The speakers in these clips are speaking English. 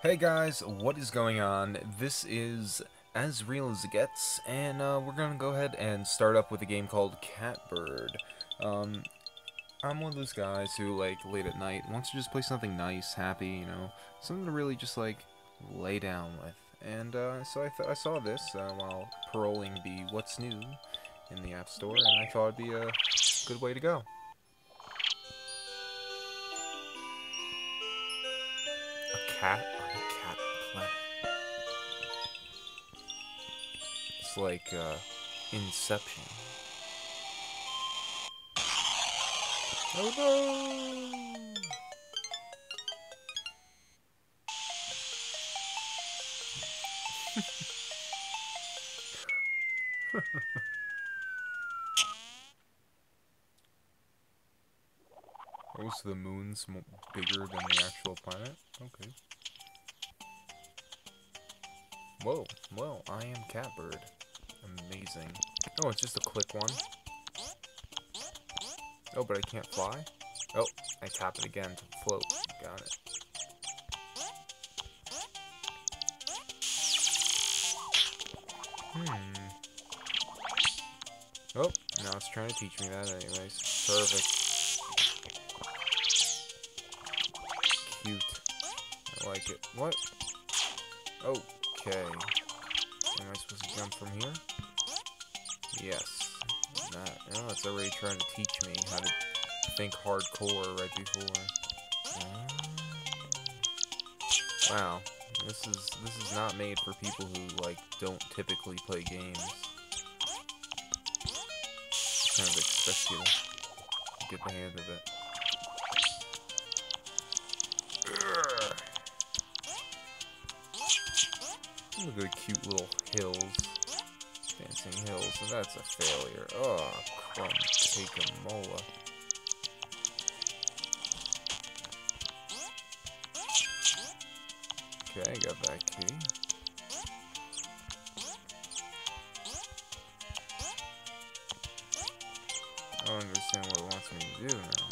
Hey guys, what is going on? This is As Real as It Gets, and we're gonna go ahead and start up with a game called Catbird. Um, I'm one of those guys who, like, late at night, wants to just play something nice, happy, something to really just, like, lay down with. And, so I saw this while paroling the What's New in the App Store, and I thought it'd be a good way to go. A cat on a cat planet. It's like, Inception. Oh no! Oh, so the moon's bigger than the actual planet? Okay. Whoa, well, I am Catbird. Amazing. Oh, it's just a click one. Oh, but I can't fly? Oh, I tap it again to float. Got it. Oh, now it's trying to teach me that anyways. Perfect. Cute. I like it. What? Okay. Am I supposed to jump from here? Yes. That. Oh, it's already trying to teach me how to think hardcore right before. Wow. This is not made for people who, like, don't typically play games. Kind of expects you to get the hang of it. Look at the cute little hills. Dancing hills, and that's a failure. Oh, crumb cake and mola. Okay, I got that key. I don't understand what it wants me to do now.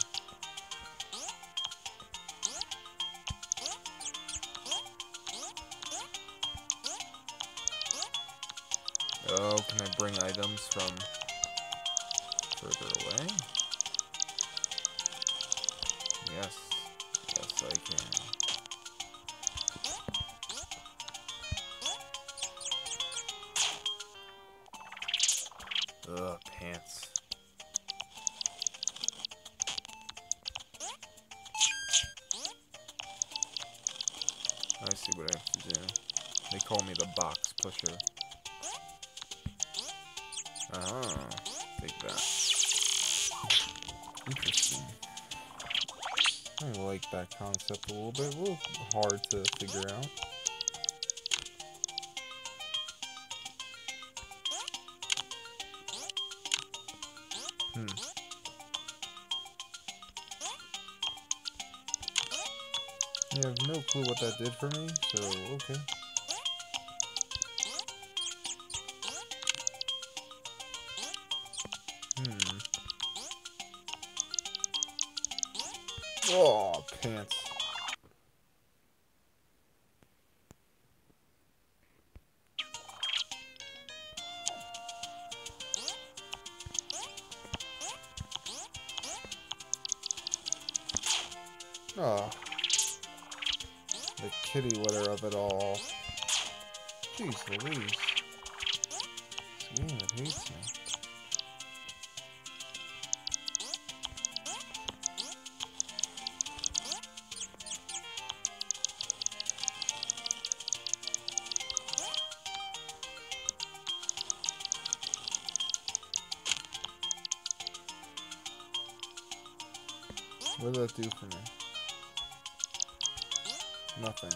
Oh, can I bring items from further away? Yes. Yes, I can. Ugh, pants. I see what I have to do. They call me the box pusher. Ah, take that. Interesting. I like that concept a little bit. A little hard to figure out. I have no clue what that did for me, so okay. Oh, pants. Oh. The kitty litter of it all. Jeez Louise. This game that hates me. What did that do for me? Nothing.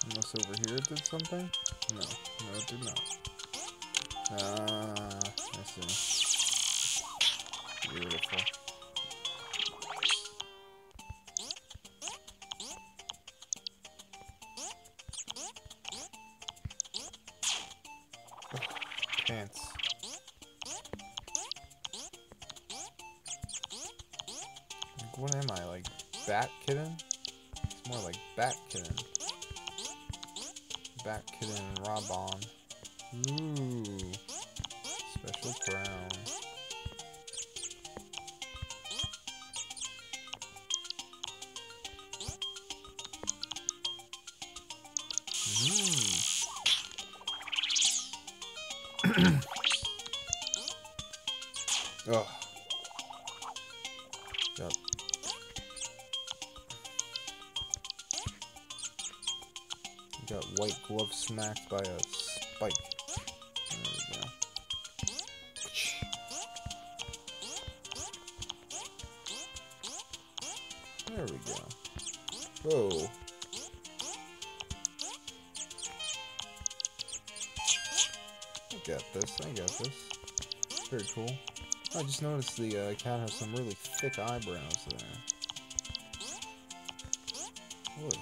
Unless over here it did something? No. No, it did not. Ah, I see. Beautiful. Pants. Like, what am I, like, Bat Kitten? More like Bat Kitten. Bat Kitten Rabon. Ooh. Special crown. Oh. Yep. Got white glove smacked by a spike. There we go. There we go. Whoa. I got this. Very cool. I just noticed the cat has some really thick eyebrows there. Boy.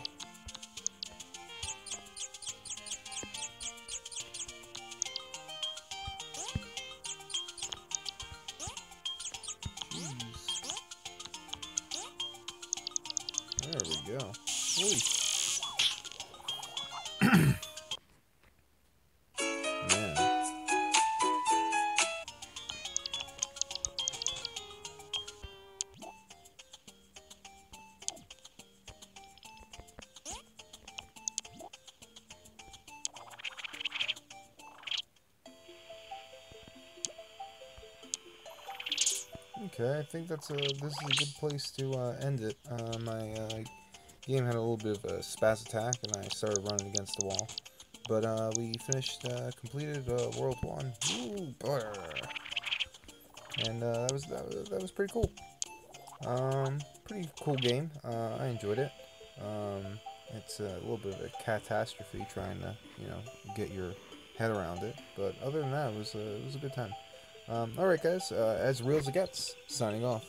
There we go. Holy. Man. Okay, I think this is a good place to end it. My game had a little bit of a spaz attack, and I started running against the wall. But we completed World 1. Ooh, brr. And that was pretty cool. Pretty cool game. I enjoyed it. It's a little bit of a catastrophe trying to, get your head around it. But other than that, it was a good time. Alright guys, as real as it gets, signing off.